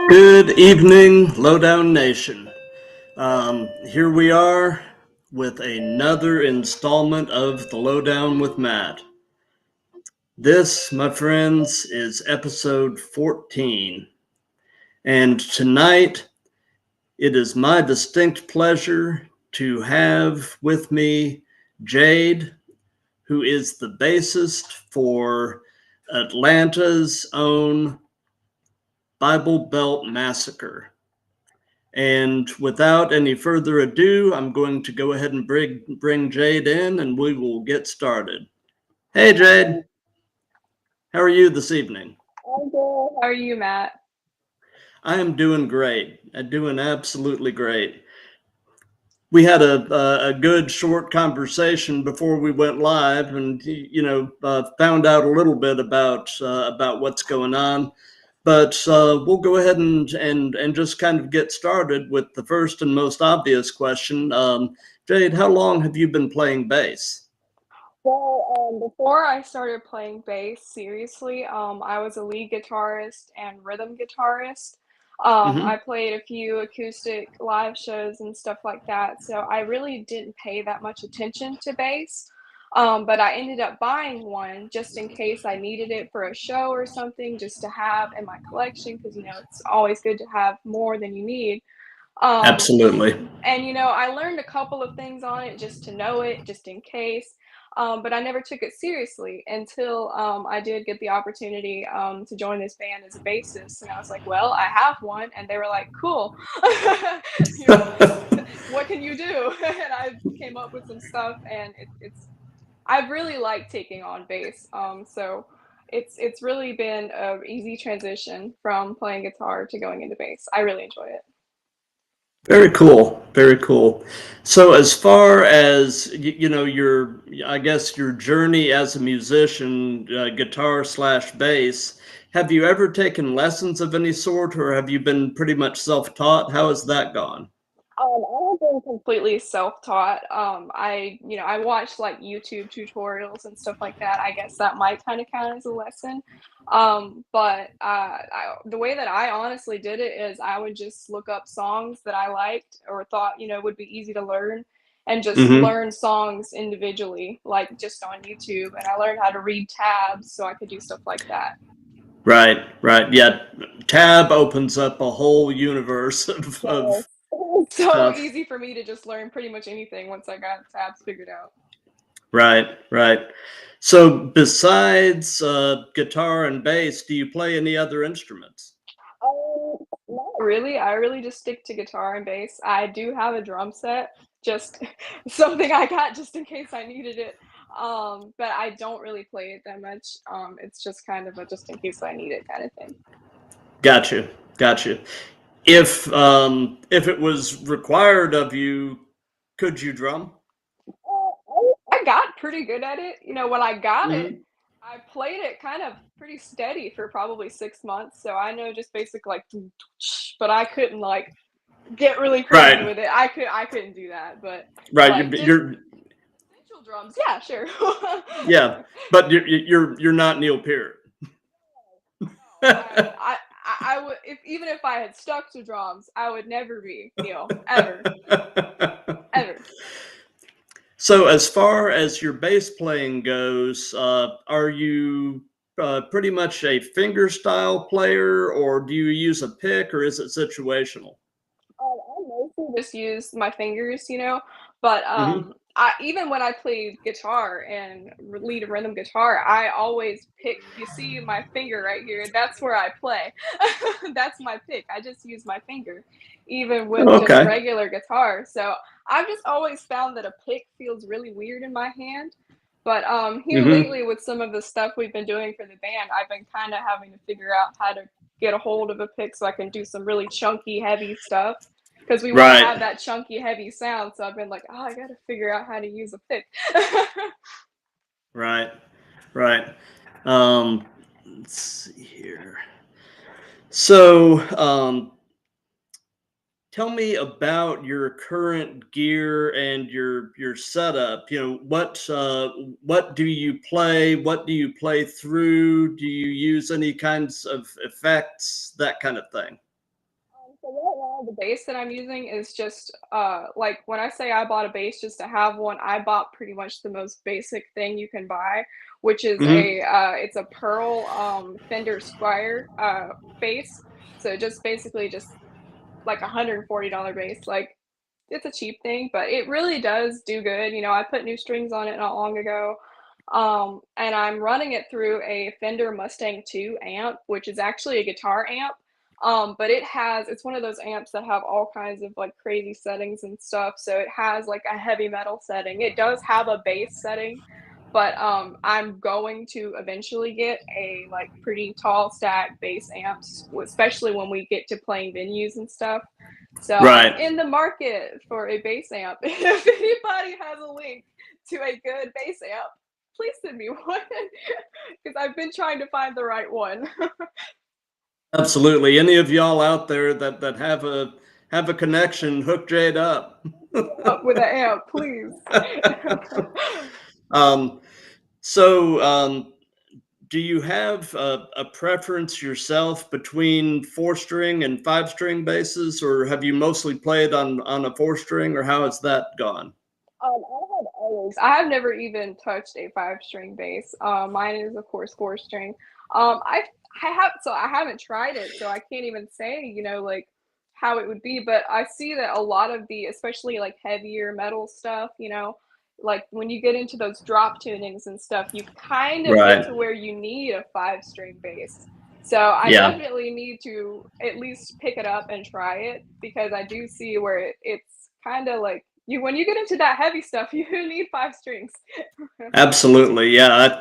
Good evening, Lowdown Nation. Here we are with another installment of the Lowdown with Matt. This, my friends, is episode 14. And tonight, it is my distinct pleasure to have with me Jade, who is the bassist for Atlanta's own Bible Belt Massacre. And without any further ado, I'm going to go ahead and bring Jade in and we will get started. Hey, Jade. How are you this evening? I'm good. How are you, Matt? I am doing great. I'm doing absolutely great. We had a good short conversation before we went live, and found out a little bit about what's going on. But we'll go ahead and just kind of get started with the first and most obvious question. Jade, how long have you been playing bass? Before I started playing bass seriously, I was a lead guitarist and rhythm guitarist. Mm-hmm. I played a few acoustic live shows and stuff like that, so I really didn't pay that much attention to bass. But I ended up buying one just in case I needed it for a show or something, just to have in my collection, because it's always good to have more than you need. Um, Absolutely. I learned a couple of things on it just to know it, just in case. But I never took it seriously until I did get the opportunity to join this band as a bassist. And I was like, well, I have one. And they were like, cool. you know, what can you do? And I came up with some stuff, and I've really liked taking on bass. So it's really been a easy transition from playing guitar to going into bass. I really enjoy it. Very cool. Very cool. So, as far as your, I guess your journey as a musician, guitar slash bass, have you ever taken lessons of any sort, or have you been pretty much self-taught? How has that gone? I have been completely self-taught. I watched like YouTube tutorials and stuff like that. I guess that might kind of count as a lesson. The way that I honestly did it is I would just look up songs that I liked or thought, would be easy to learn, and just Mm-hmm. learn songs individually, like just on YouTube. And I learned how to read tabs so I could do stuff like that. Right, right. Yeah, Tab opens up a whole universe of Yes. It was so stuff. easy for me to just learn pretty much anything once I got tabs figured out. Right, right. So, besides guitar and bass, do you play any other instruments? Not really. I really just stick to guitar and bass. I do have a drum set, just something I got just in case I needed it. But I don't really play it that much. It's just kind of a just in case I need it kind of thing. Gotcha, gotcha. If it was required of you, could you drum? I got pretty good at it. When I got it, Hmm. I played it kind of pretty steady for probably 6 months. So I know just basic like, but I couldn't like get really crazy Right, with it. I couldn't do that, but right. like just essential drums, yeah, sure. Yeah, but you're not Neil Peart. No, I would, if even if I had stuck to drums, I would never be Neil, ever, ever. So, as far as your bass playing goes, are you pretty much a finger style player, or do you use a pick, or is it situational? I mostly just use my fingers, but Hmm. I even when I played guitar and lead rhythm guitar, I always pick. You see my finger right here? That's where I play. That's my pick. I just use my finger, even with just Okay. regular guitar. So I've just always found that a pick feels really weird in my hand. But here Hmm. lately, with some of the stuff we've been doing for the band, I've been kind of having to figure out how to get a hold of a pick so I can do some really chunky, heavy stuff, because we want to have Right, that chunky, heavy sound. So I've been like, oh, I got to figure out how to use a pick. right, right. Let's see here. So, tell me about your current gear and your setup. What do you play? What do you play through? Do you use any kinds of effects? That kind of thing. the bass that I'm using is just, like, when I say I bought a bass just to have one, I bought pretty much the most basic thing you can buy, which is Hmm. it's a pearl, Fender Squire, bass. So just basically just like $140 bass. Like, it's a cheap thing, but it really does do good. You know, I put new strings on it not long ago. And I'm running it through a Fender Mustang 2 amp, which is actually a guitar amp. But it's one of those amps that have all kinds of like crazy settings and stuff. So it has like a heavy metal setting. It does have a bass setting, but I'm going to eventually get a like pretty tall stack bass amps, especially when we get to playing venues and stuff. So I'm Right. in the market for a bass amp. If anybody has a link to a good bass amp, please send me one because I've been trying to find the right one. Absolutely. Any of y'all out there that have a connection, hook Jade up. Up with an amp, please. um, so, do you have a preference yourself between 4 string and 5 string basses, or have you mostly played on a 4 string, or how has that gone? I have never even touched a 5 string bass. Mine is of course 4 string. I haven't tried it, so I can't even say, like how it would be, but I see that a lot of the especially like heavier metal stuff, like when you get into those drop tunings and stuff, you kind of get Right. to where you need a 5 string bass. So I Yeah. definitely need to at least pick it up and try it because I do see where it's kind of like when you get into that heavy stuff, you need 5 strings. Absolutely, yeah.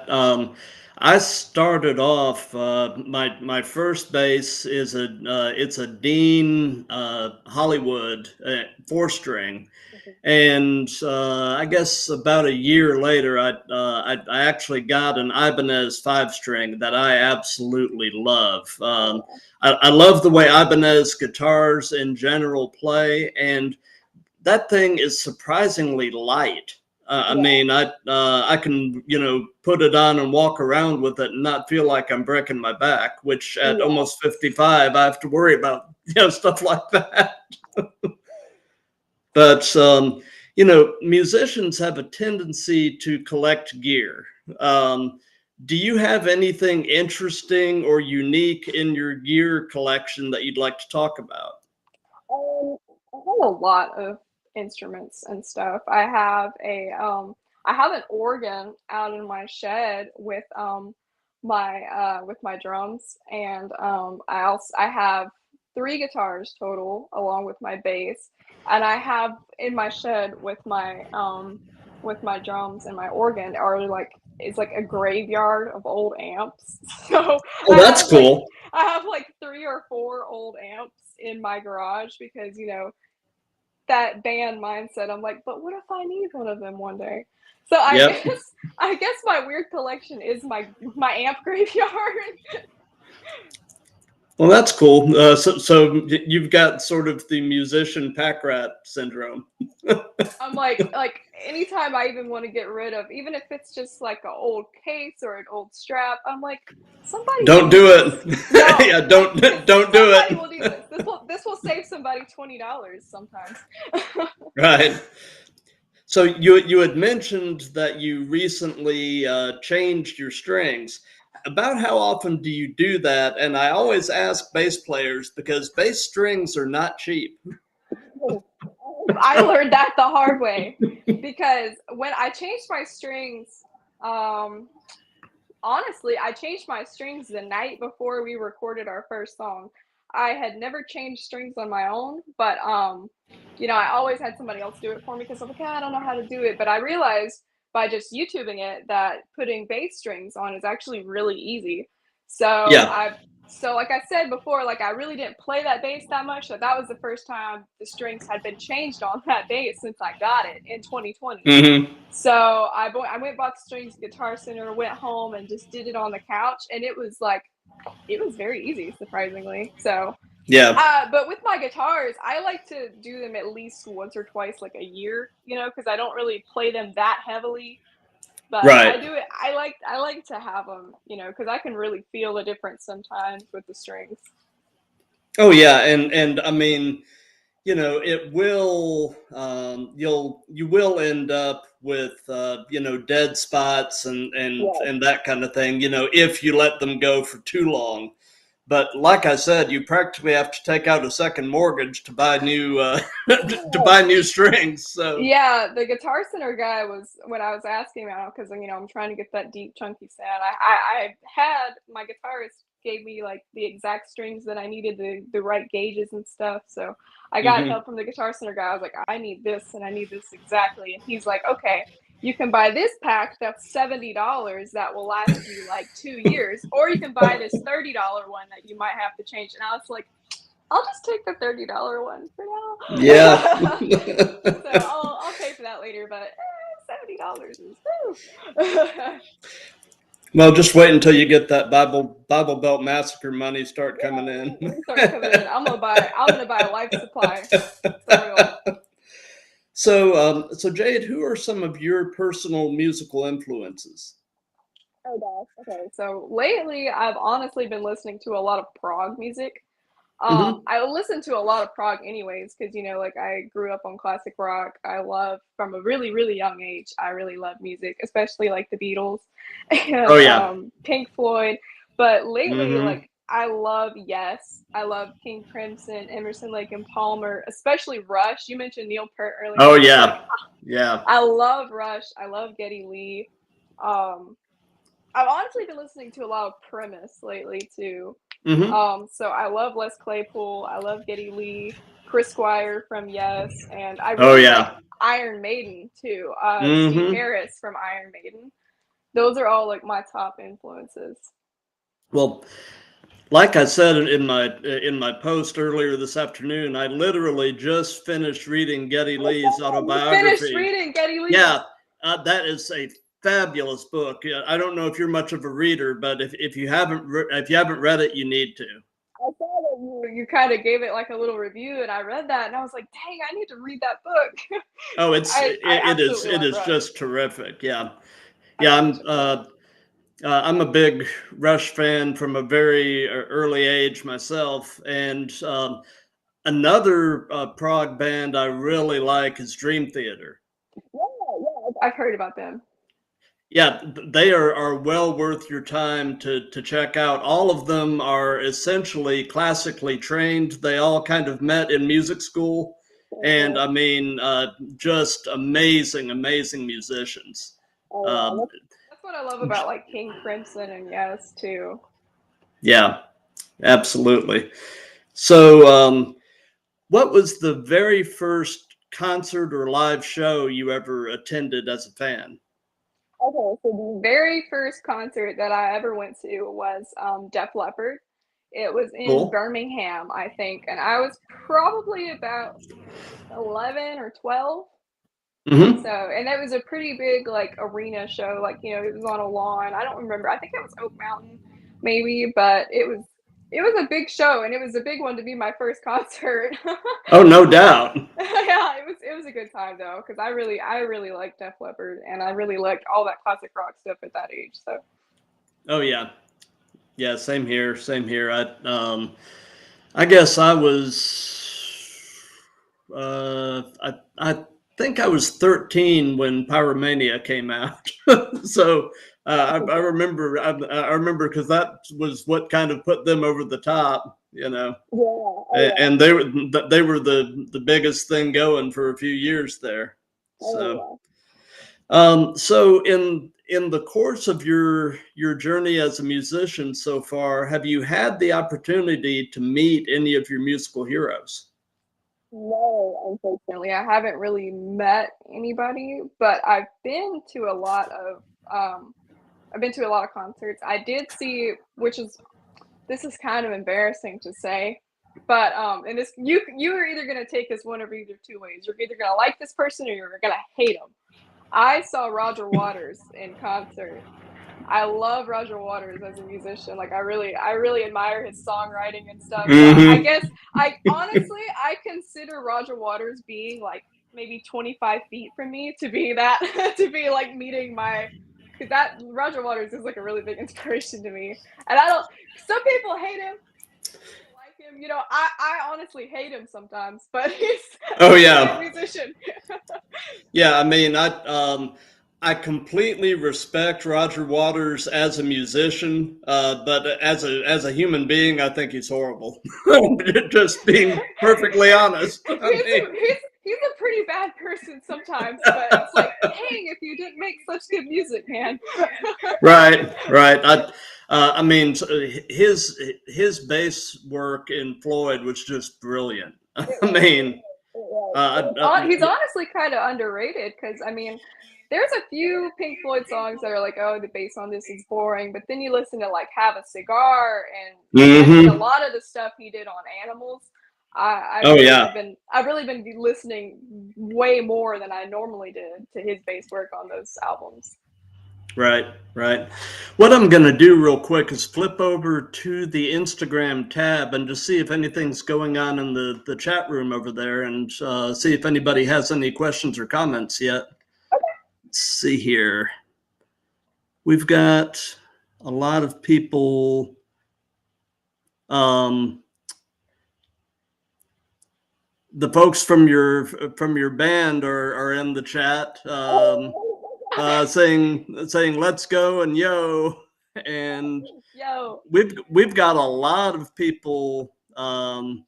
I started off my first bass is it's a Dean Hollywood 4 string, and I guess about a year later, I actually got an Ibanez 5 string that I absolutely love. I love the way Ibanez guitars in general play, and that thing is surprisingly light. I Yeah. mean, I can put it on and walk around with it and not feel like I'm breaking my back. Which at Yeah. almost 55, I have to worry about stuff like that. But musicians have a tendency to collect gear. Do you have anything interesting or unique in your gear collection that you'd like to talk about? Um, I have a lot of instruments and stuff. I have an organ out in my shed with my drums, and I have 3 guitars total along with my bass, and I have in my shed with my drums and my organ are like it's like a graveyard of old amps. So Oh, I that's have like cool. I have like 3 or 4 old amps in my garage because, that band mindset. I'm like, but what if I need one of them one day? So I Yep. guess I guess my weird collection is my amp graveyard. Well, that's cool. So you've got sort of the musician pack rat syndrome. I'm like anytime I even want to get rid of, even if it's just like an old case or an old strap, I'm like, somebody will Don't need do this. it. No, Yeah, like don't don't do somebody will need it. this. This will save somebody $20 sometimes. Right. So you had mentioned that you recently changed your strings. About how often do you do that? And I always ask bass players because bass strings are not cheap. I learned that the hard way because when I changed my strings, um, honestly, I changed my strings the night before we recorded our first song. I had never changed strings on my own, but I always had somebody else do it for me because I'm like, I don't know how to do it. But I realized by just YouTubing it that putting bass strings on is actually really easy. So Yeah. like I said before, like I really didn't play that bass that much. So that was the first time the strings had been changed on that bass since I got it in 2020. Hmm. So I went bought the strings at Guitar Center, went home and just did it on the couch, and it was very easy, surprisingly. So, Yeah. but with my guitars, I like to do them at least once or twice, like a year, because I don't really play them that heavily. But I Right. do it. I like to have them, because I can really feel the difference sometimes with the strings. Oh yeah, and I mean, it will you will end up with dead spots Yes. and that kind of thing, if you let them go for too long. But like I said, you practically have to take out a second mortgage to buy new to buy new strings. So Yeah, the Guitar Center guy was when I was asking about because I'm trying to get that deep chunky sound. I had my guitarist gave me like the exact strings that I needed, the right gauges and stuff. So I got mhm. help from the Guitar Center guy. I was like, I need this and I need this exactly. And he's like, okay, you can buy this pack that's $70 that will last you like 2 years, or you can buy this $30 one that you might have to change. And I was like, I'll just take the $30 one for Yeah. now. So I'll pay for that later, but $70 is woo. Well, just wait until you get that Bible Belt Massacre money start coming Yeah, in. when it starts coming in, I'm gonna buy a life supply for real. So Jade, who are some of your personal musical influences? Oh gosh. Okay. So lately, I've honestly been listening to a lot of prog music. Hmm. I listen to a lot of prog anyways, because like I grew up on classic rock. I love from a really, really young age. I really love music, especially like the Beatles Oh and yeah. Pink Floyd. But lately, Hmm. like I love Yes, I love King Crimson, Emerson, Lake and Palmer, especially Rush. You mentioned Neil Peart earlier. Oh I was like, yeah. Yeah. I love Rush. I love Geddy Lee. Um, I've honestly been listening to a lot of Primus lately too. Hmm. So I love Les Claypool. I love Geddy Lee, Chris Squire from Yes, and I Oh really like yeah. Iron Maiden too. Steve Hmm. Harris from Iron Maiden. Those are all like my top influences. Well, like I said in my post earlier this afternoon, I literally just finished reading Geddy I Lee's saw that you finished autobiography. reading Geddy Lee. Yeah, that is a fabulous book. Yeah, I don't know if you're much of a reader, but if you haven't read it, you need to. I saw that you kind of gave it like a little review, and I read that, and I was like, dang, I need to read that book. Oh, I it is absolutely it love is Rush. just terrific. Yeah, I yeah. love Rush as well. I'm a big Rush fan from a very early age myself, and another prog band I really like is Dream Theater. Yeah. I've heard about them. Yeah, they are well worth your time to check out. All of them are essentially classically trained. They all kind of met in music school, and Mhm. I mean, just amazing musicians. Oh yeah, Um, that's what I love about like King Crimson and Yes too. yeah, absolutely. So, what was the very first concert or live show you ever attended as a fan? Okay, so the very first concert that I ever went to was Def Leppard. It was in Cool. Birmingham, I think, and I was probably about 11 or 12. Hmm. So, and it was a pretty big like arena show. Like, it was on a lawn. I don't remember. I think it was Oak Mountain, maybe, but it was a big show, and it was a big one to be my first concert. Oh, no doubt. Yeah, it was a good time though, because I really liked Def Leppard, and I really liked all that classic rock stuff at that age. So Oh yeah, yeah. Same here. Same here. I guess I was. I think I was 13 when Pyromania came out. So I remember. I remember because that was what kind of put them over the top. yeah, oh And they were the biggest thing going for a few years there. yeah, So. oh So in the course of your journey as a musician so far, have you had the opportunity to meet any of your musical heroes? yeah. No, unfortunately, I haven't really met anybody, but um, I've been to a lot of concerts. I did see, which is this is kind of embarrassing to say, but and this you are either gonna take this one of either two ways. You're either gonna like this person or you're gonna hate them. I saw Roger Waters in concert. I love Roger Waters as a musician. Like I really admire his songwriting and stuff. So I Hmm. guess I consider Roger Waters being like maybe 25 feet from me to be that to be like meeting my because that Roger Waters is like a really big inspiration to me. And I don't some people hate him, him. You know, I honestly hate him sometimes, but he's Oh he's a good yeah, musician. yeah. I mean, I completely respect Roger Waters as a musician, but as a human being, I think he's horrible. Just being perfectly honest. I mean, He's a pretty bad person sometimes, but it's like, dang, if you didn't make such good music, man. right, right. I mean, his bass work in Floyd was just brilliant. I mean, He's honestly kind of underrated because I mean, there's a few Pink Floyd songs that are like, oh, the bass on this is boring, but then you listen to like "Have a Cigar" and actually a mm-hmm. lot of the stuff he did on Animals. Oh yeah, I've really been listening way more than I normally did to his bass work on those albums. right, right. What I'm gonna do real quick is flip over to the Instagram tab and just see if anything's going on in the chat room over there, and see if anybody has any questions or comments yet. Let's see here. We've got a lot of people. Um, the folks from your band are in the chat, saying let's go and yo, and Yo, we've got a lot of people in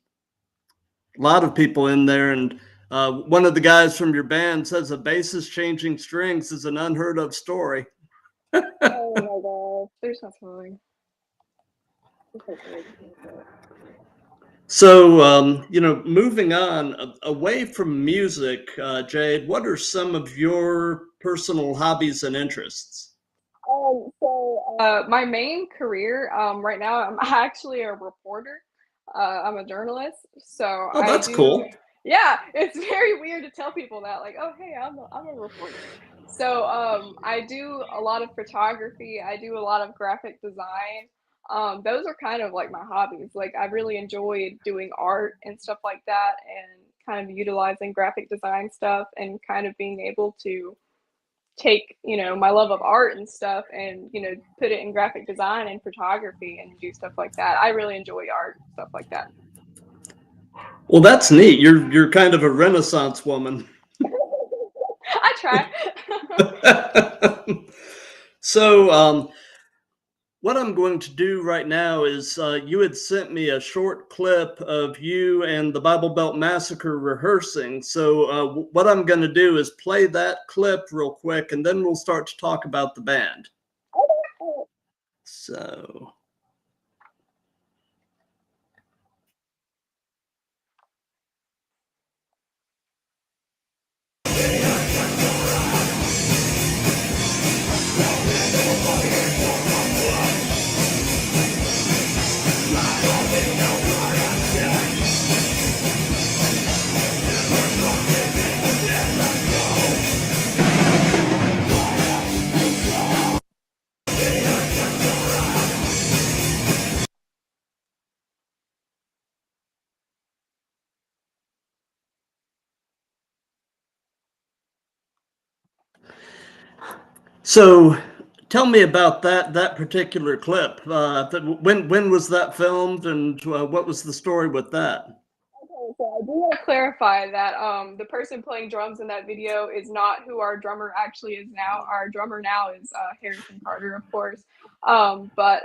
there, and one of the guys from your band says a bassist changing strings is an unheard of story. oh my gosh, there's no song. So, moving on away from music, Jade, what are some of your personal hobbies and interests? My main career, right now, I'm actually a reporter. I'm a journalist, so Oh, I that's do. cool. Yeah, it's very weird to tell people that, like, oh, hey, I'm a reporter. So, I do a lot of photography. I do a lot of graphic design. Those are kind of like my hobbies. Like, I really enjoyed doing art and stuff like that, and kind of utilizing graphic design stuff, and kind of being able to take my love of art and stuff and put it in graphic design and photography and do stuff like that. I really enjoy art, stuff like that. Well, that's neat. You're kind of a Renaissance woman. I try. So, what I'm going to do right now is you had sent me a short clip of you and the Bible Belt Massacre rehearsing. So, what I'm going to do is play that clip real quick, and then we'll start to talk about the band. So. So, tell me about that particular clip. When was that filmed, and what was the story with that? Okay, so I do want to clarify that the person playing drums in that video is not who our drummer actually is now. Our drummer now is Harrison Carter, of course. But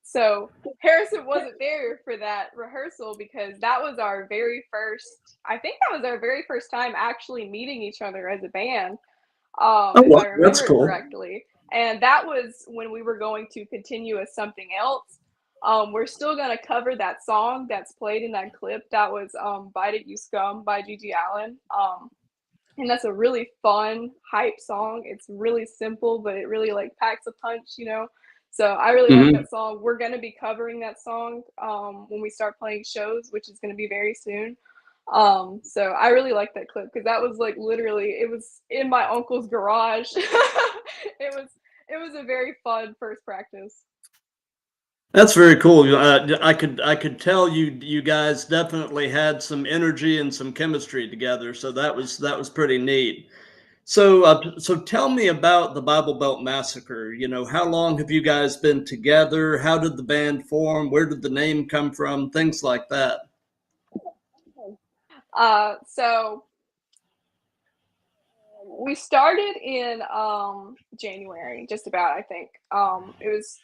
so Harrison wasn't there for that rehearsal because that was our very first. I think that was our very first time actually meeting each other as a band, Oh, if well, I that's remember cool. correctly. And that was when we were going to continue as something else. We're still gonna cover that song that's played in that clip. That was "Bite It You Scum" by Gigi Allen. And that's a really fun hype song. It's really simple, but it really like packs a punch. So I really like Mm-hmm. that song. We're gonna be covering that song when we start playing shows, which is gonna be very soon. So I really like that clip because that was like literally it was in my uncle's garage. It was a very fun first practice. That's very cool. I could tell you guys definitely had some energy and some chemistry together. So that was pretty neat. So tell me about the Bible Belt Massacre. You know, how long have you guys been together? How did the band form? Where did the name come from? Things like that. So we started in January, just about, I think. It was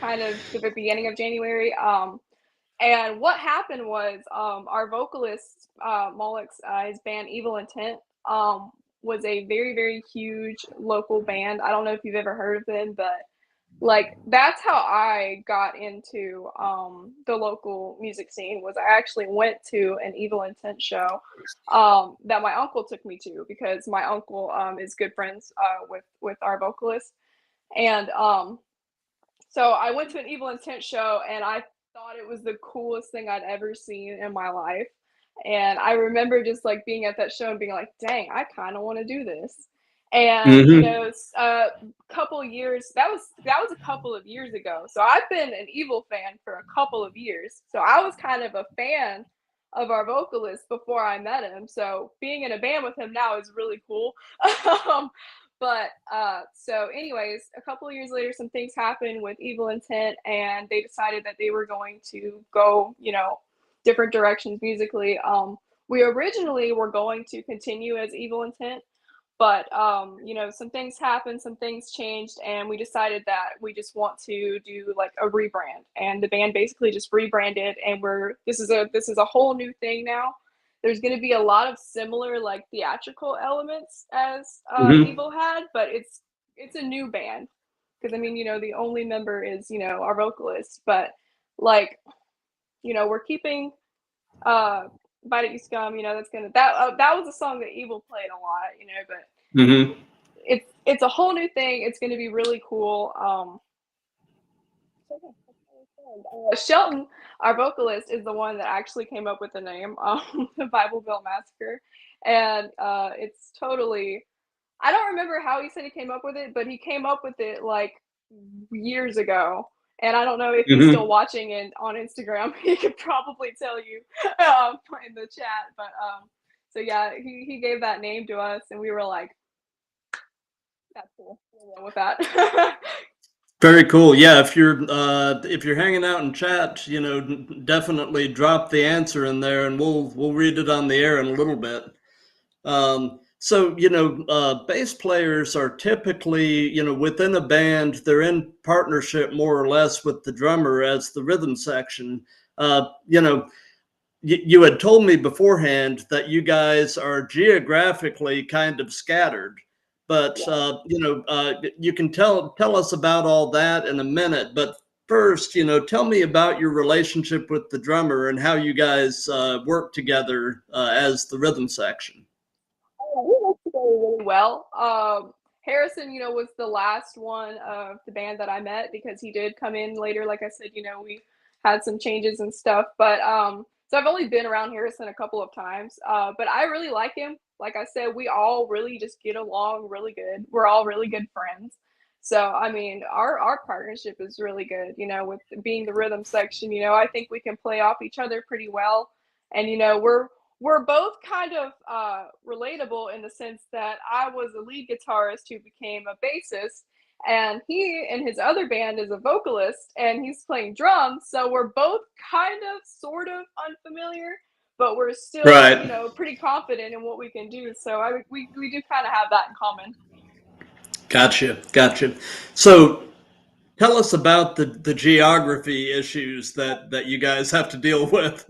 kind of the beginning of January. And what happened was our vocalist, Moloch's, his band Evil Intent, was a very, very huge local band. I don't know if you've ever heard of them, but like that's how I got into the local music scene. Was I actually went to an Evil Intent show that my uncle took me to, because my uncle is good friends with our vocalist. And so I went to an Evil Intent show, and I thought it was the coolest thing I'd ever seen in my life. And I remember just like being at that show and being like, dang, I kind of want to do this. And Mm-hmm. a couple years, that was a couple of years ago. So I've been an Evil fan for a couple of years. So I was kind of a fan of our vocalist before I met him. So being in a band with him now is really cool. um, but so, anyways, a couple of years later, some things happened with Evil Intent, and they decided that they were going to go, different directions musically. We originally were going to continue as Evil Intent, but some things happened, some things changed, and we decided that we just want to do like a rebrand. And the band basically just rebranded, and this is a whole new thing now. There's going to be a lot of similar like theatrical elements as Mm-hmm. Evil had, but it's a new band, because I mean, the only member is our vocalist, but like we're keeping uh Bite It You Scum. That was a song that Evil played a lot, but Mm-hmm. it's a whole new thing. It's going to be really cool. Shelton, our vocalist, is the one that actually came up with the name, the Bible Belt Massacre, and it's totally. I don't remember how he said he came up with it, but he came up with it like years ago. And I don't know if he's still Mm-hmm. watching it on Instagram. He could probably tell you in the chat. But so yeah, he gave that name to us, and we were like, "That's cool. We'll run with that." Very cool. Yeah, if you're hanging out in chat, definitely drop the answer in there, and we'll read it on the air in a little bit. So, bass players are typically, within a band, they're in partnership more or less with the drummer as the rhythm section. You had told me beforehand that you guys are geographically kind of scattered, but Yeah. you can tell us about all that in a minute. But first, tell me about your relationship with the drummer and how you guys work together as the rhythm section. We work together really well. Harrison, was the last one of the band that I met, because he did come in later. Like I said, we had some changes and stuff. But so I've only been around Harrison a couple of times. But I really like him. Like I said, we all really just get along really good. We're all really good friends. So I mean, our partnership is really good. With being the rhythm section, I think we can play off each other pretty well. And we're both kind of relatable in the sense that I was a lead guitarist who became a bassist, and he in his other band is a vocalist and he's playing drums. So we're both kind of, sort of unfamiliar, but we're still, Right. pretty confident in what we can do. So we do kind of have that in common. Gotcha. Gotcha. So tell us about the geography issues that you guys have to deal with.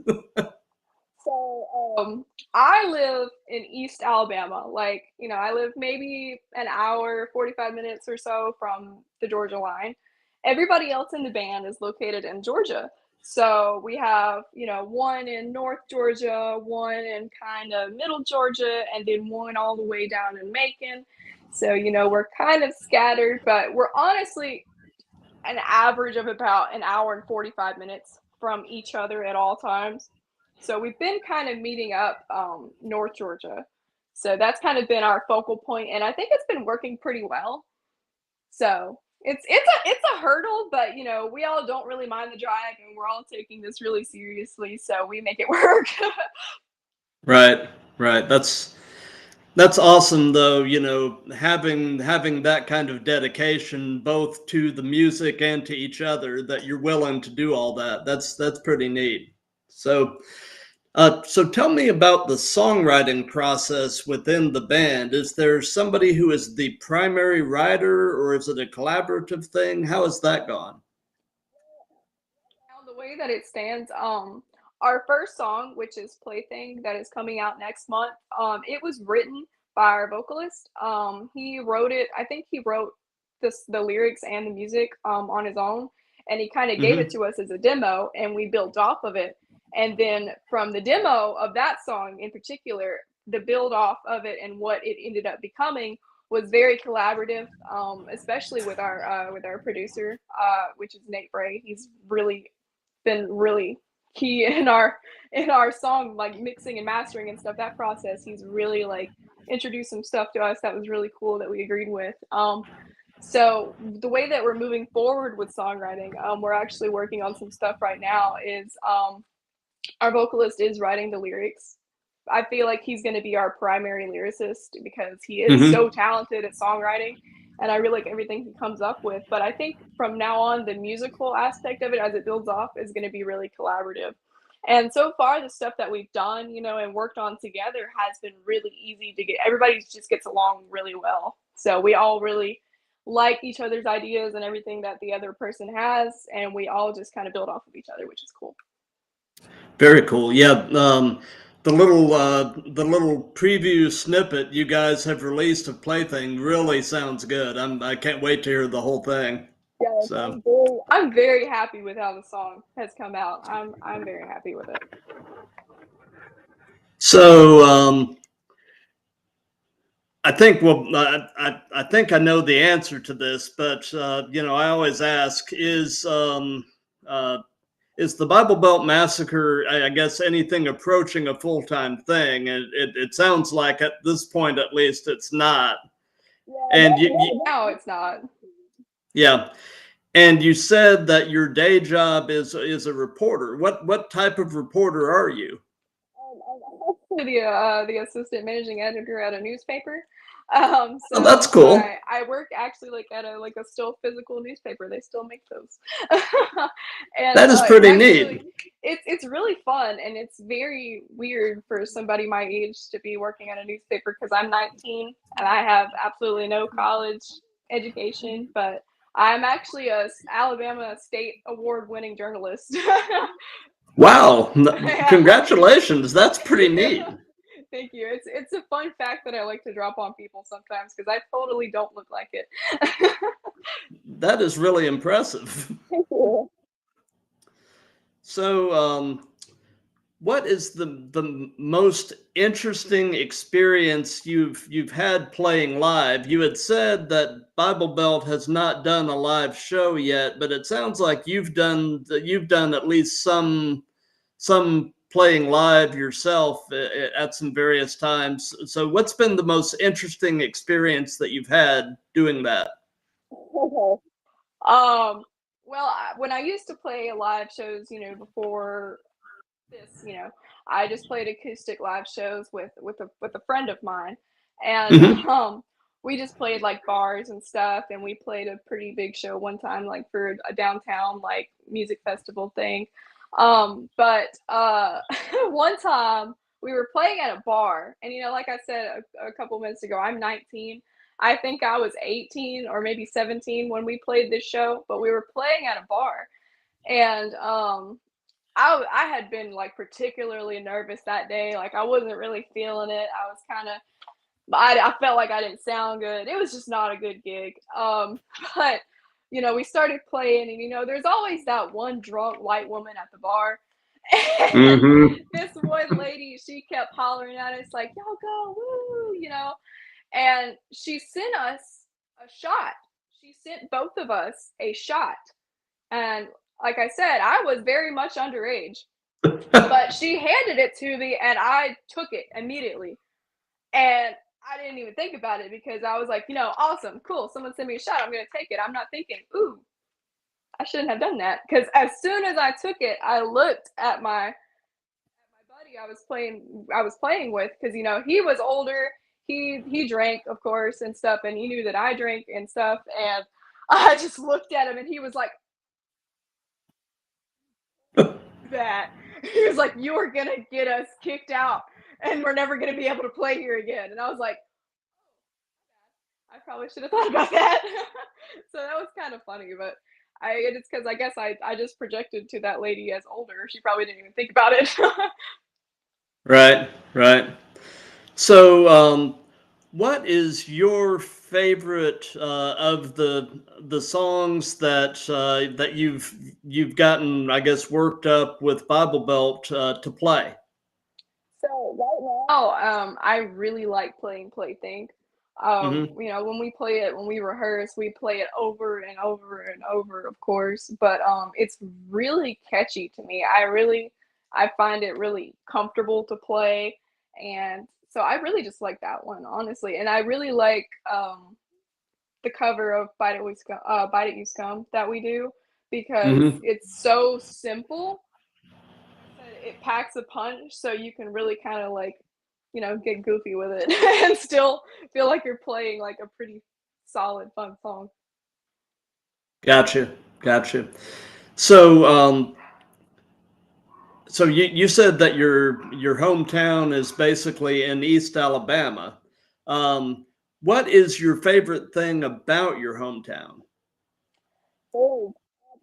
So, I live in East Alabama. Like, I live maybe an hour, 45 minutes or so from the Georgia line. Everybody else in the band is located in Georgia. So we have, one in North Georgia, one in kind of middle Georgia, and then one all the way down in Macon. So, we're kind of scattered, but we're honestly an average of about an hour and 45 minutes from each other at all times. So we've been kind of meeting up North Georgia. So that's kind of been our focal point, and I think it's been working pretty well. So it's a hurdle, but we all don't really mind the drive, and we're all taking this really seriously, so we make it work. Right. Right. That's awesome, though. Having that kind of dedication, both to the music and to each other, that you're willing to do all that. That's pretty neat. So, so tell me about the songwriting process within the band. Is there somebody who is the primary writer, or is it a collaborative thing? How has that gone? Now, the way that it stands, our first song, which is Plaything, that is coming out next month, it was written by our vocalist. He wrote it, I think he wrote the lyrics and the music on his own, and he kind of gave it Hmm. to us as a demo, and we built off of it. And then from the demo of that song in particular, the build off of it and what it ended up becoming was very collaborative, especially with our producer, which is Nate Bray. He's really been really key in our song, like mixing and mastering and stuff. That process, he's really like introduced some stuff to us that was really cool that we agreed with. So the way that we're moving forward with songwriting, we're actually working on some stuff right now. Is Our vocalist is writing the lyrics. I feel like he's going to be our primary lyricist because he is so Hmm. talented at songwriting, and I really like everything he comes up with. But I think from now on, the musical aspect of it as it builds off is going to be really collaborative. And so far, the stuff that we've done, and worked on together has been really easy to get. Everybody just gets along really well. So we all really like each other's ideas and everything that the other person has, and we all just kind of build off of each other, which is cool. Very cool. Yeah. The little preview snippet you guys have released of Plaything really sounds good. I can't wait to hear the whole thing. Yes, So I'm very happy with how the song has come out. I'm very happy with it. so I think I think I know the answer to this, but I always ask: uh, is the Bible Belt Massacre, I guess, anything approaching a full time thing? And it sounds like at this point, at least, it's not. And No, it's not. yeah, and you said that your day job is a reporter. What type of reporter are you? The assistant managing editor at a newspaper. Oh, that's So cool. I work actually like at a still physical newspaper. They still make those, and That is it's pretty actually neat. it's really fun, and it's very weird for somebody my age to be working at a newspaper because I'm 19 and I have absolutely no college education, but I'm actually a Alabama State Award winning journalist. Wow! Yeah. Congratulations. That's pretty neat. Thank you. It's a fun fact that I like to drop on people sometimes because I totally don't look like it. That is really impressive. Thank you. So, what is the most interesting experience you've had playing live? You had said that Bible Belt has not done a live show yet, but it sounds like you've done at least some playing live yourself at some various times. So, what's been the most interesting experience that you've had doing that? Okay. Um, well, when I used to play live shows, before this, I just played acoustic live shows with a friend of mine, and Hmm. we just played like bars and stuff, and we played a pretty big show one time, like for a downtown like music festival thing. But one time we were playing at a bar, and like I said a couple minutes ago, I'm 19. I think I was 18 or maybe 17 when we played this show, but we were playing at a bar, and I had been like particularly nervous that day. Like I wasn't really feeling it. I was kind of I felt like I didn't sound good. It was just not a good gig. But we started playing, and there's always that one drunk white woman at the bar. And Hmm. this one lady, she kept hollering at us like, "Y'all go, woo," and she sent us a shot. She sent both of us a shot. And like I said, I was very much underage, but she handed it to me and I took it immediately. And I didn't even think about it because I was like, awesome, cool. Someone sent me a shot. I'm going to take it. I'm not thinking, ooh, I shouldn't have done that. Because as soon as I took it, I looked at my buddy I was playing with because he was older. he drank, of course, and stuff, and he knew that I drank and stuff, and I just looked at him, and he was like that. He was like, "You're gonna get us kicked out, and we're never gonna be able to play here again." And I was like, I probably should have thought about that. So that was kind of funny, but it's because I guess I just projected to that lady as older. She probably didn't even think about it. Right, right. So, what is your favorite of the songs that you've gotten, I guess, worked up with Bible Belt to play? So right now, I really like playing Plaything. Hmm. When we play it, when we rehearse, we play it over and over and over, of course. But it's really catchy to me. I find it really comfortable to play, and so I really just like that one, honestly. And I really like the cover of Bite It You Scum that we do because Hmm. it's so simple said, it packs a punch, so you can really kind of like, get goofy with it and still feel like you're playing like a pretty solid, fun song. Gotcha, gotcha. So, so you said that your hometown is basically in East Alabama. Um, what is your favorite thing about your hometown? Oh,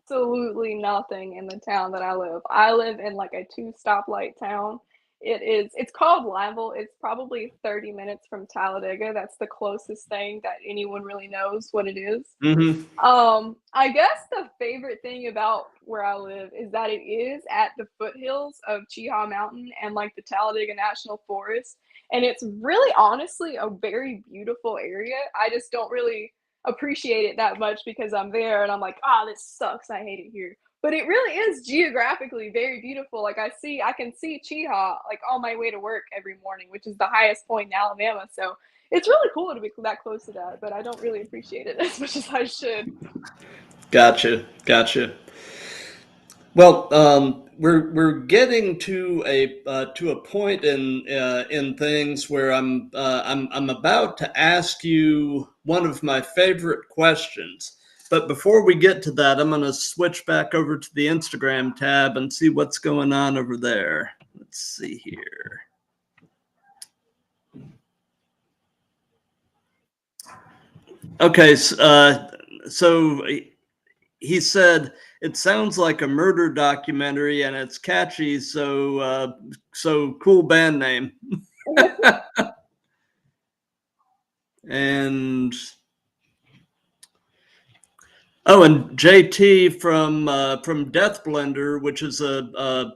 absolutely nothing in the town that I live. I live in like a two stoplight town. It's called Lineville. It's probably 30 minutes from Talladega. That's the closest thing that anyone really knows what it is. Hmm. I guess the favorite thing about where I live is that it is at the foothills of Cheehaw Mountain and like the Talladega National Forest. And it's really honestly a very beautiful area. I just don't really appreciate it that much because I'm there and I'm like, ah, this sucks. I hate it here. But it really is geographically very beautiful. Like I can see Cheehaw like on my way to work every morning, which is the highest point in Alabama. So it's really cool to be that close to that, but I don't really appreciate it as much as I should. Gotcha, gotcha. Well, we're getting to a point in things where I'm about to ask you one of my favorite questions. But before we get to that, I'm going to switch back over to the Instagram tab and see what's going on over there. Let's see here. Okay, so he said it sounds like a murder documentary and it's catchy. So cool band name. And oh, and JT from Death Blender, which is a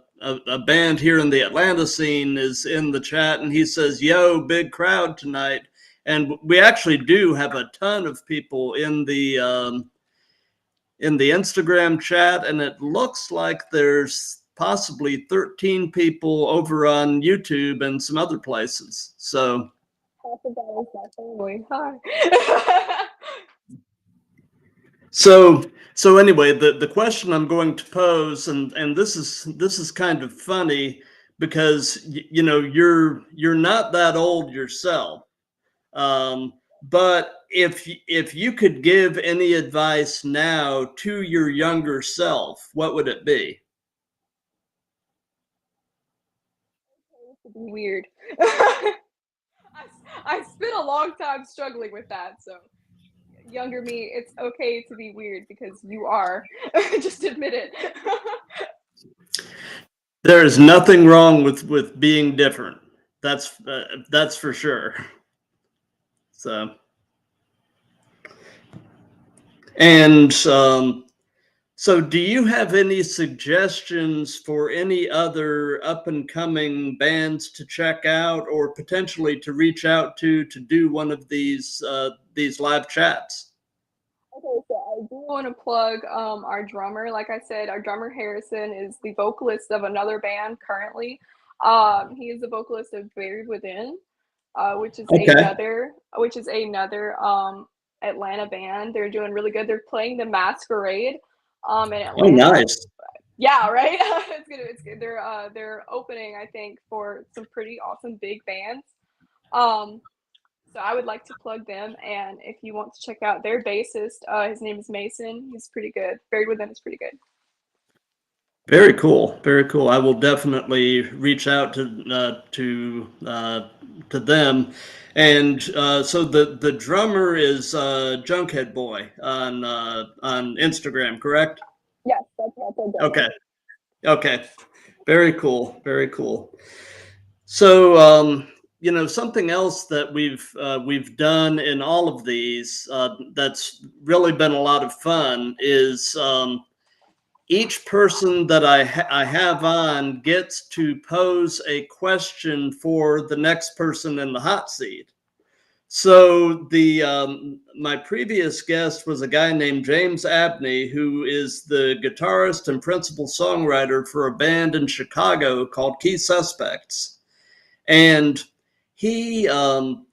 band here in the Atlanta scene, is in the chat, and he says, "Yo, big crowd tonight." And we actually do have a ton of people in the Instagram chat, and it looks like there's possibly 13 people over on YouTube and some other places. So Half of that is my family. Hi. so anyway, the question I'm going to pose, and this is kind of funny because you know you're not that old yourself, but if you could give any advice now to your younger self, what would it be? To be weird. I, I spent a long time struggling with that. So, younger me, it's okay to be weird because you are. Just admit it. There is nothing wrong with being different. That's for sure. So and so, do you have any suggestions for any other up and coming bands to check out, or potentially to reach out to do one of these live chats? Okay, so I do want to plug our drummer. Like I said, our drummer Harrison is the vocalist of another band currently. He is the vocalist of Buried Within, Okay. which is another Atlanta band. They're doing really good. They're playing the Masquerade in Oh, Atlanta. nice. Yeah, right. It's good. They're opening, I think, for some pretty awesome big bands. Um, So I would like to plug them, and if you want to check out their bassist, his name is Mason. He's pretty good. Buried Within is pretty good. Very cool. Very cool. I will definitely reach out to them. And so the drummer is Junkhead Boy on Instagram, correct? Yes, that's our drummer. Okay. Okay. Very cool. Very cool. So something else that we've done in all of these that's really been a lot of fun is each person that I have on gets to pose a question for the next person in the hot seat. So the my previous guest was a guy named James Abney, who is the guitarist and principal songwriter for a band in Chicago called Key Suspects, and he um,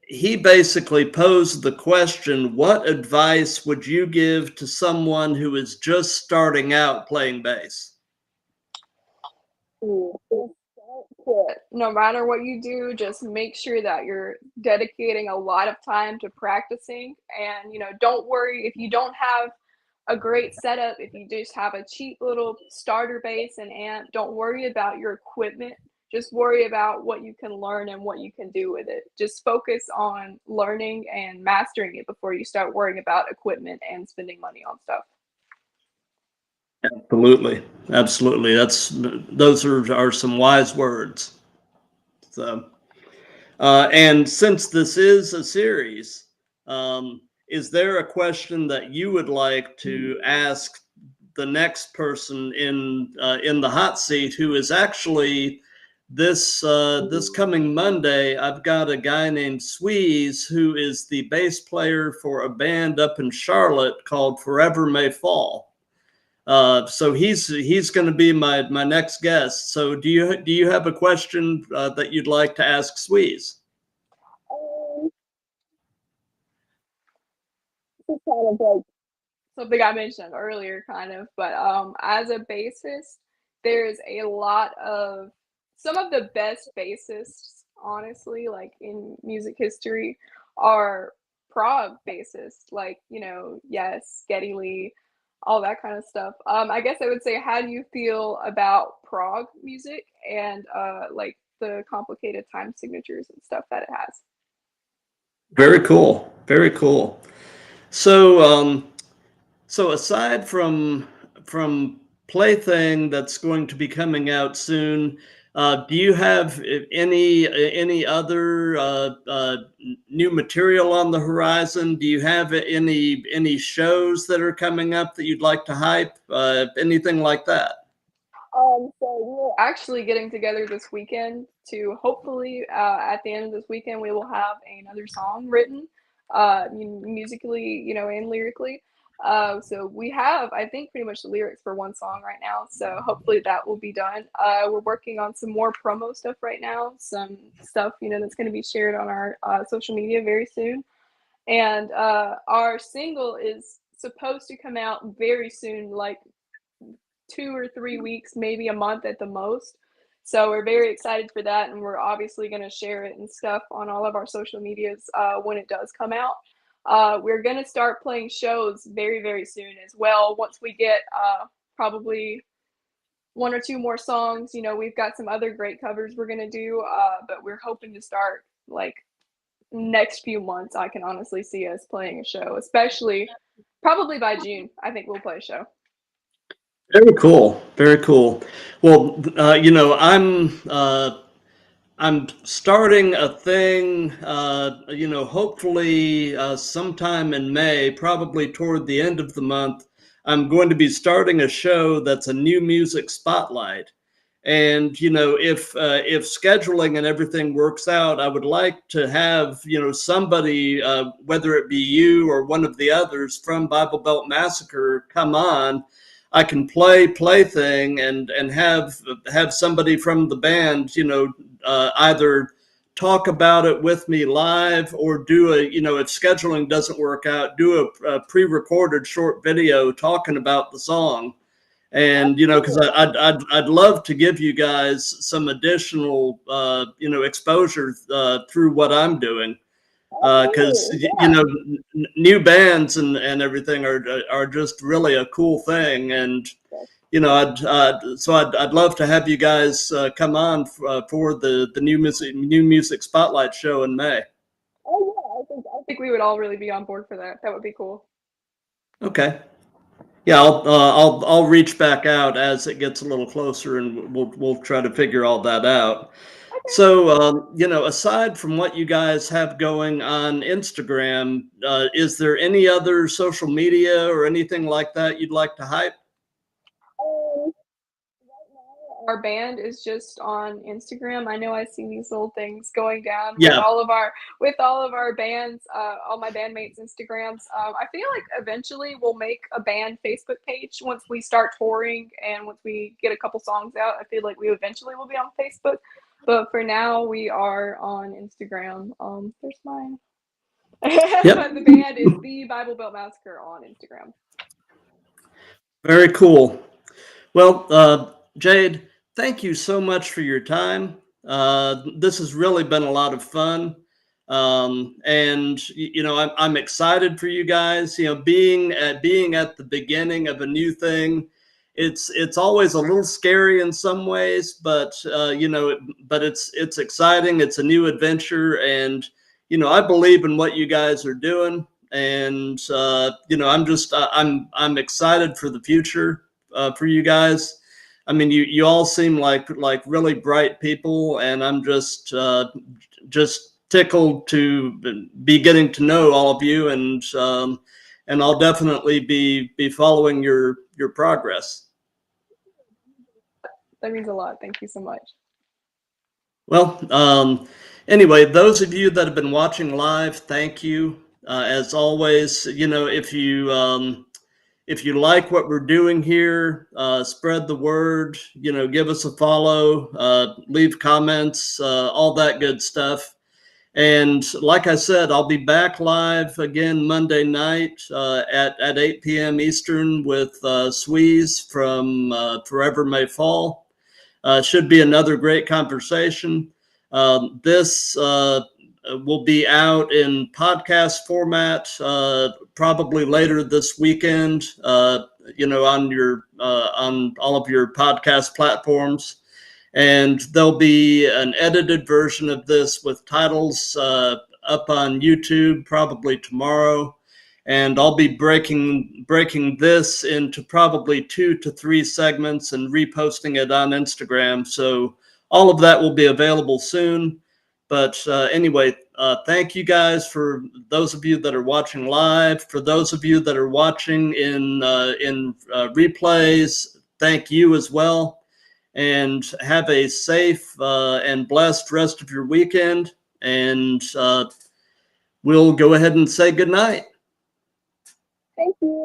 he basically posed the question, what advice would you give to someone who is just starting out playing bass? No matter what you do, just make sure that you're dedicating a lot of time to practicing. And, don't worry if you don't have a great setup, if you just have a cheap little starter bass and amp, don't worry about your equipment. Just worry about what you can learn and what you can do with it. Just focus on learning and mastering it before you start worrying about equipment and spending money on stuff. Absolutely, absolutely. Those are some wise words. So, and since this is a series, is there a question that you would like to ask the next person in the hot seat, who is actually this coming Monday? I've got a guy named Sweeze who is the bass player for a band up in Charlotte called Forever May Fall. So he's going to be my next guest. So do you have a question that you'd like to ask Sweeze? This is kind of like something I mentioned earlier, kind of, but as a bassist, there's a lot of some of the best bassists, honestly, like in music history, are prog bassists, like yes, Geddy Lee, all that kind of stuff. I guess I would say, how do you feel about prog music and like the complicated time signatures and stuff that it has? Very cool. Very cool. So so aside from Plaything that's going to be coming out soon, do you have any other new material on the horizon? Do you have any shows that are coming up that you'd like to hype? Anything like that? So we're actually getting together this weekend to hopefully, at the end of this weekend, we will have another song written, musically, and lyrically. So we have, I think, pretty much the lyrics for one song right now. So hopefully that will be done. We're working on some more promo stuff right now, some stuff, that's going to be shared on our social media very soon. And our single is supposed to come out very soon, like 2 or 3 weeks, maybe a month at the most. So we're very excited for that, and we're obviously going to share it and stuff on all of our social medias when it does come out. We're going to start playing shows very, very soon as well. Once we get probably one or two more songs, we've got some other great covers we're going to do, but we're hoping to start like next few months. I can honestly see us playing a show, especially probably by June. I think we'll play a show. Very cool. Very cool. Well, I'm starting a thing, hopefully sometime in May, probably toward the end of the month. I'm going to be starting a show that's a new music spotlight. And, if scheduling and everything works out, I would like to have, somebody, whether it be you or one of the others from Bible Belt Massacre, come on. I can play Plaything and have somebody from the band, either talk about it with me live or do if scheduling doesn't work out, do a pre-recorded short video talking about the song. And because I'd love to give you guys some additional exposure through what I'm doing. because Absolutely, you yeah. know new bands and everything are just really a cool thing, and you know I'd love to have you guys come on for the new music spotlight show in May. Oh yeah, I think we would all really be on board for that. That would be cool. Okay. Yeah, I'll reach back out as it gets a little closer, and we'll try to figure all that out. Okay. So, you know, aside from what you guys have going on Instagram, is there any other social media or anything like that you'd like to hype? Um, right now, our band is just on Instagram. I know I see these little things going down Yeah. with all of our bands, all my bandmates' Instagrams. I feel like eventually we'll make a band Facebook page once we start touring and once we get a couple songs out. I feel like we eventually will be on Facebook, but for now we are on Instagram. There's mine. Yep. But the band is the Bible Belt Massacre on Instagram. Very cool. Well, Jade, thank you so much for your time. This has really been a lot of fun. And you know, I'm excited for you guys. You know, being at the beginning of a new thing, it's always a little scary in some ways, but you know, but it's exciting. It's a new adventure, and you know, I believe in what you guys are doing. And you know, I'm excited for the future for you guys. I mean, you all seem like really bright people, and I'm just tickled to be getting to know all of you, and I'll definitely be following your progress. That means a lot. Thank you so much. Well, anyway, those of you that have been watching live, thank you. As always, you know, if you like what we're doing here, spread the word, you know, give us a follow, leave comments, all that good stuff. And like I said, I'll be back live again Monday night at 8 p.m. Eastern with Sweeze from Forever May Fall. Should be another great conversation. This will be out in podcast format probably later this weekend. You know, on all of your podcast platforms, and there'll be an edited version of this with titles up on YouTube probably tomorrow. And I'll be breaking this into probably 2 to 3 segments and reposting it on Instagram. So all of that will be available soon. But anyway, thank you guys for those of you that are watching live. For those of you that are watching in replays, thank you as well. And have a safe and blessed rest of your weekend. And we'll go ahead and say goodnight. Thank you.